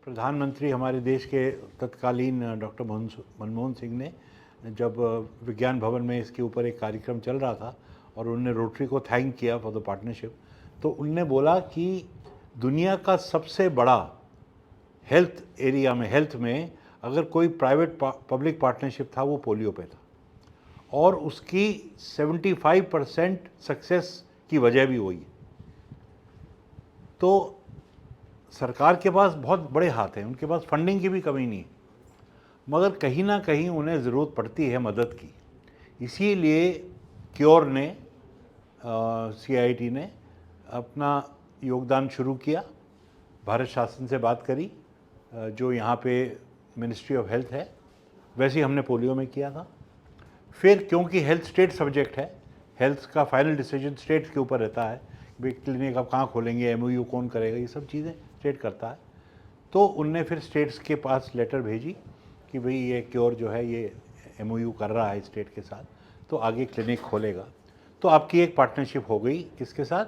प्रधानमंत्री हमारे देश के तत्कालीन डॉक्टर मनमोहन सिंह ने जब विज्ञान भवन में इसके ऊपर एक कार्यक्रम चल रहा था और उन्होंने रोटरी को थैंक किया फॉर द पार्टनरशिप, तो उनने बोला कि दुनिया का सबसे बड़ा हेल्थ एरिया में, हेल्थ में अगर कोई प्राइवेट पब्लिक पार्टनरशिप था वो पोलियो पे था, और उसकी 75% सक्सेस की वजह भी वही है। तो सरकार के पास बहुत बड़े हाथ हैं, उनके पास फंडिंग की भी कमी नहीं है, मगर कहीं ना कहीं उन्हें ज़रूरत पड़ती है मदद की। इसीलिए क्योर ने CIT ने अपना योगदान शुरू किया, भारत शासन से बात करी, जो यहाँ पे मिनिस्ट्री ऑफ हेल्थ है, वैसे ही हमने पोलियो में किया था। फिर क्योंकि हेल्थ स्टेट सब्जेक्ट है, हेल्थ का फाइनल डिसीजन स्टेट के ऊपर रहता है, भाई क्लिनिक आप कहाँ खोलेंगे, MOU कौन करेगा, ये सब चीज़ें स्टेट करता है। तो उनने फिर स्टेट्स के पास लेटर भेजी कि भाई ये क्योर जो है ये MOU कर रहा है स्टेट के साथ, तो आगे क्लिनिक खोलेगा। तो आपकी एक पार्टनरशिप हो गई किसके साथ?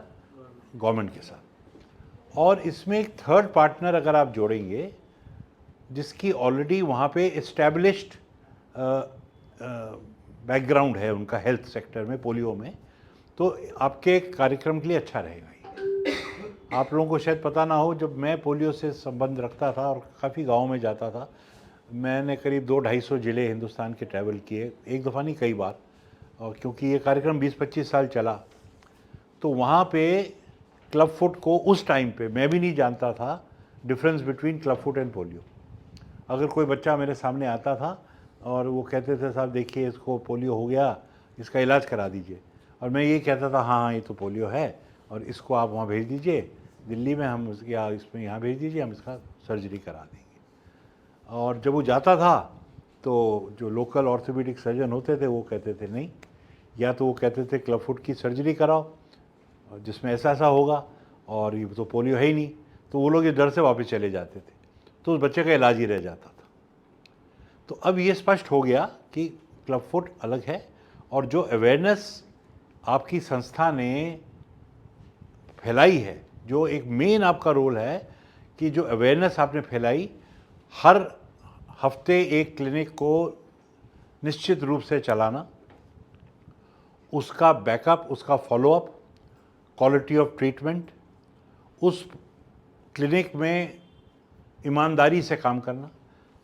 गवर्नमेंट के साथ। और इसमें एक थर्ड पार्टनर अगर आप जोड़ेंगे जिसकी ऑलरेडी वहाँ पे इस्टेब्लिश्ड बैकग्राउंड है उनका हेल्थ सेक्टर में, पोलियो में, तो आपके कार्यक्रम के लिए अच्छा रहेगा। आप लोगों को शायद पता ना हो, जब मैं पोलियो से संबंध रखता था और काफ़ी गाँव में जाता था, मैंने करीब 200-250 ज़िले हिंदुस्तान के ट्रैवल किए, एक दफ़ा नहीं कई बार, और क्योंकि ये कार्यक्रम 20-25 साल चला, तो वहाँ पे क्लब फुट को उस टाइम पे मैं भी नहीं जानता था difference between club foot and polio. अगर कोई बच्चा मेरे सामने आता था और वो कहते थे साहब देखिए इसको पोलियो हो गया, इसका इलाज करा दीजिए, और मैं ये कहता था हाँ ये तो पोलियो है और इसको आप वहाँ भेज दीजिए दिल्ली में, हम या इसमें यहाँ भेज दीजिए, हम इसका सर्जरी करा देंगे। और जब वो जाता था तो जो लोकल ऑर्थोपेडिक सर्जन होते थे वो कहते थे नहीं, या तो वो कहते थे क्लब फुट की सर्जरी कराओ जिसमें ऐसा ऐसा होगा, और ये तो पोलियो है ही नहीं, तो वो लोग ये डर से वापस चले जाते थे, तो उस बच्चे का इलाज ही रह जाता था। तो अब ये स्पष्ट हो गया कि क्लब फुट अलग है, और जो अवेयरनेस आपकी संस्था ने फैलाई है, जो एक मेन आपका रोल है कि जो अवेयरनेस आपने फैलाई, हर हफ्ते एक क्लिनिक को निश्चित रूप से चलाना, उसका बैकअप, उसका फॉलोअप, क्वालिटी ऑफ ट्रीटमेंट, उस क्लिनिक में ईमानदारी से काम करना।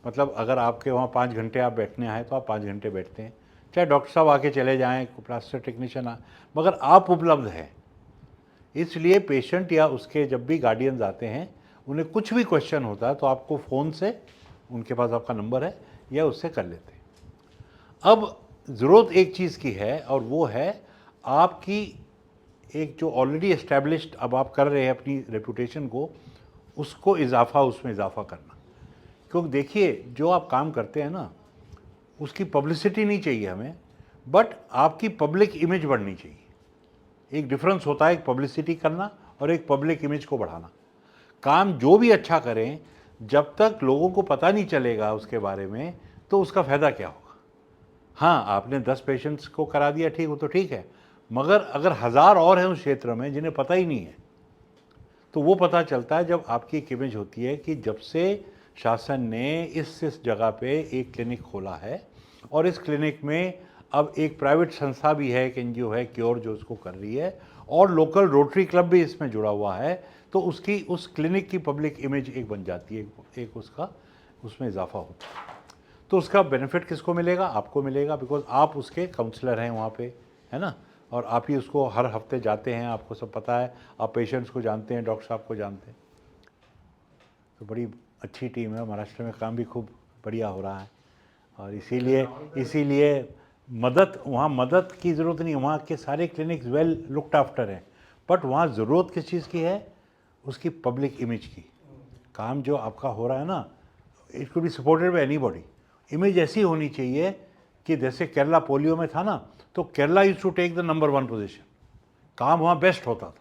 मतलब अगर आपके वहाँ 5 घंटे आप बैठने आए तो आप 5 घंटे बैठते हैं, चाहे डॉक्टर साहब आके चले जाएँ, प्लास्टर टेक्नीशियन मगर आप उपलब्ध हैं। इसलिए पेशेंट या उसके जब भी गार्डियंस आते हैं, उन्हें कुछ भी क्वेश्चन होता है तो आपको फ़ोन से, उनके पास आपका नंबर है, या उससे कर लेते हैं। अब ज़रूरत एक चीज़ की है, और वो है आपकी एक जो ऑलरेडी एस्टैब्लिश्ड अब आप कर रहे हैं अपनी रेपुटेशन को, उसको उसमें इजाफा करना। क्योंकि देखिए जो आप काम करते हैं ना, उसकी पब्लिसिटी नहीं चाहिए हमें, बट आपकी पब्लिक इमेज बढ़नी चाहिए। एक डिफरेंस होता है एक पब्लिसिटी करना और एक पब्लिक इमेज को बढ़ाना। काम जो भी अच्छा करें, जब तक लोगों को पता नहीं चलेगा उसके बारे में, तो उसका फ़ायदा क्या होगा। हाँ, आपने 10 पेशेंट्स को करा दिया, ठीक हो तो ठीक है, मगर अगर 1000 और हैं उस क्षेत्र में जिन्हें पता ही नहीं है, तो वो पता चलता है जब आपकी एक इमेज होती है कि जब से शासन ने इस जगह पे एक क्लिनिक खोला है, और इस क्लिनिक में अब एक प्राइवेट संस्था भी है, एक NGO है क्योर जो उसको कर रही है, और लोकल रोटरी क्लब भी इसमें जुड़ा हुआ है, तो उसकी उस क्लिनिक की पब्लिक इमेज एक बन जाती है, एक उसका उसमें इजाफा होता है। तो उसका बेनिफिट किसको मिलेगा? आपको मिलेगा, बिकॉज आप उसके काउंसलर हैं वहाँ पे, है ना, और आप ही उसको हर हफ्ते जाते हैं, आपको सब पता है, आप पेशेंट्स को जानते हैं, डॉक्टर साहब को जानते हैं। तो बड़ी अच्छी टीम है, महाराष्ट्र में काम भी खूब बढ़िया हो रहा है, और इसीलिए मदद की ज़रूरत नहीं, वहाँ के सारे क्लिनिक्स वेल लुक्ड आफ्टर हैं, बट वहाँ ज़रूरत किस चीज़ की है? उसकी पब्लिक इमेज की। काम जो आपका हो रहा है ना, it could be supported by anybody. Image ऐसी होनी चाहिए कि जैसे केरला पोलियो में था ना, तो Kerala used to take the number 1 position, काम वहाँ बेस्ट होता था।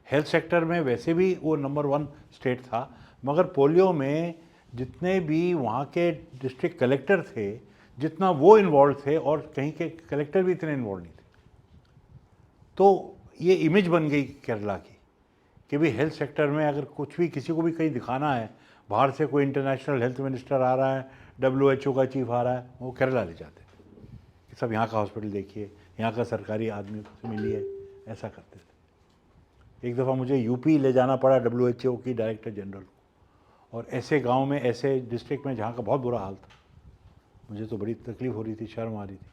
हेल्थ सेक्टर में वैसे भी वो नंबर 1 स्टेट था, मगर पोलियो में जितने भी वहाँ के डिस्ट्रिक्ट कलेक्टर थे, जितना वो इन्वॉल्व थे, और कहीं के कलेक्टर भी इतने इन्वॉल्व नहीं थे, तो ये इमेज बन गई केरला की कि भाई हेल्थ सेक्टर में अगर कुछ भी किसी को भी कहीं दिखाना है, बाहर से कोई इंटरनेशनल हेल्थ मिनिस्टर आ रहा है, WHO का चीफ आ रहा है, वो केरला ले जाते कि सब यहाँ का हॉस्पिटल देखिए, यहाँ का सरकारी आदमी से मिलिए, ऐसा करते थे। एक दफ़ा मुझे यूपी ले जाना पड़ा WHO की डायरेक्टर जनरल को, और ऐसे गांव में, ऐसे डिस्ट्रिक्ट में जहाँ का बहुत बुरा हाल था। मुझे तो बड़ी तकलीफ़ हो रही थी, शर्म आ रही थी।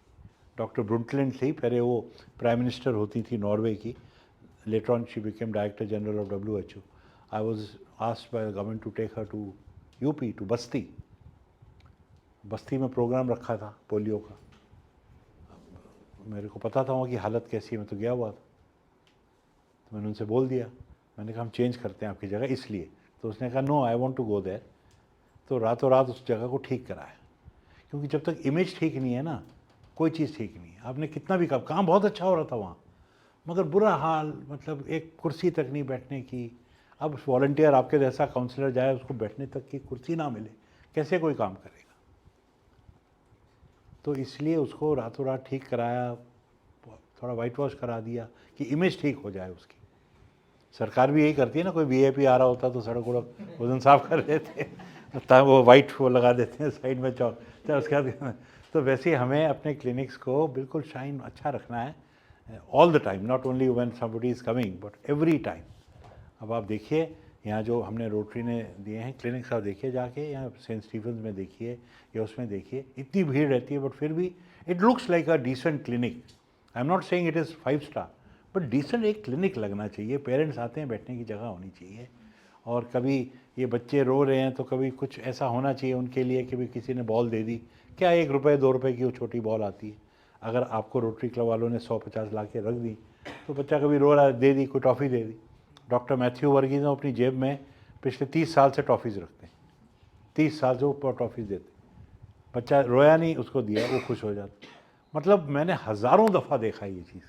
डॉक्टर ब्रुंटलैंड थी, पहले वो प्राइम मिनिस्टर होती थी नॉर्वे की, later on she became director general of WHO। I was asked by the government to take her to UP, to बस्ती। बस्ती में प्रोग्राम रखा था पोलियो का। मेरे को पता था वहाँ की हालत कैसी है, मैं तो गया हुआ था। तो मैंने उनसे बोल दिया, मैंने कहा हम चेंज करते हैं आपकी जगह इसलिए। तो उसने कहा no, I want to go there. तो रातों रात उस जगह को ठीक कराया, क्योंकि जब तक इमेज ठीक नहीं है ना, कोई चीज़ ठीक नहीं है। आपने कितना भी काम बहुत अच्छा हो रहा था वहाँ, मगर बुरा हाल, मतलब एक कुर्सी तक नहीं बैठने की। अब वॉलंटियर आपके जैसा काउंसलर जाए, उसको बैठने तक की कुर्सी ना मिले, कैसे कोई काम करेगा। तो इसलिए उसको रातों रात ठीक कराया, थोड़ा वाइट वॉश करा दिया कि इमेज ठीक हो जाए उसकी। सरकार भी यही करती है ना, कोई VIP आ रहा होता तो सड़क उड़क उस दिन साफ कर देते हैं, वो वाइट वो लगा देते हैं साइड में चौक, तो उसके बाद। तो वैसे ही हमें अपने क्लिनिक्स को बिल्कुल शाइन अच्छा रखना है, all the time, not only when somebody is coming but every time. अब आप देखिए यहाँ जो हमने रोटरी ने दिए हैं क्लिनिक्स, आप देखिए जाके, यहाँ सेंट स्टीफन्स में देखिए या उसमें देखिए, इतनी भीड़ रहती है, बट फिर भी it looks like a decent clinic. I am not saying it is 5 star, but decent एक क्लिनिक लगना चाहिए। पेरेंट्स आते हैं, बैठने की जगह होनी चाहिए। और कभी ये बच्चे रो रहे हैं तो कभी कुछ ऐसा होना चाहिए उनके लिए कि भी किसी ने बॉल दे दी, क्या 1 रुपये 2 रुपये की वो छोटी बॉल आती है, अगर आपको रोटरी क्लब वालों ने 100-50 ला के रख दी, तो बच्चा कभी रो रहा है, दे दी, कोई टॉफ़ी दे दी। डॉक्टर मैथ्यू वर्गीज़ अपनी जेब में पिछले 30 साल से टॉफ़ीज़ रखते हैं, 30 साल से ऊपर टॉफ़ीज़ देते। बच्चा रोया नहीं, उसको दिया, वो खुश हो जाता। मतलब मैंने हज़ारों दफ़ा देखा ये चीज़,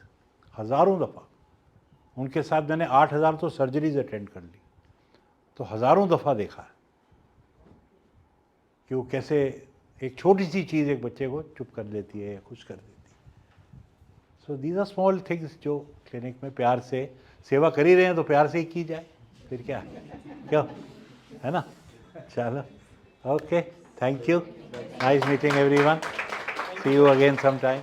हज़ारों दफ़ा। उनके साथ मैंने 8000 तो सर्जरीज अटेंड कर ली, तो हज़ारों दफ़ा देखा है कि वो कैसे एक छोटी सी चीज़ एक बच्चे को चुप कर देती है या खुश कर देती है। So these are small things जो क्लिनिक में प्यार से सेवा कर ही रहे हैं तो प्यार से ही की जाए, फिर क्या क्यों, है ना। चलो, okay, thank you, nice meeting everyone, see you again some time.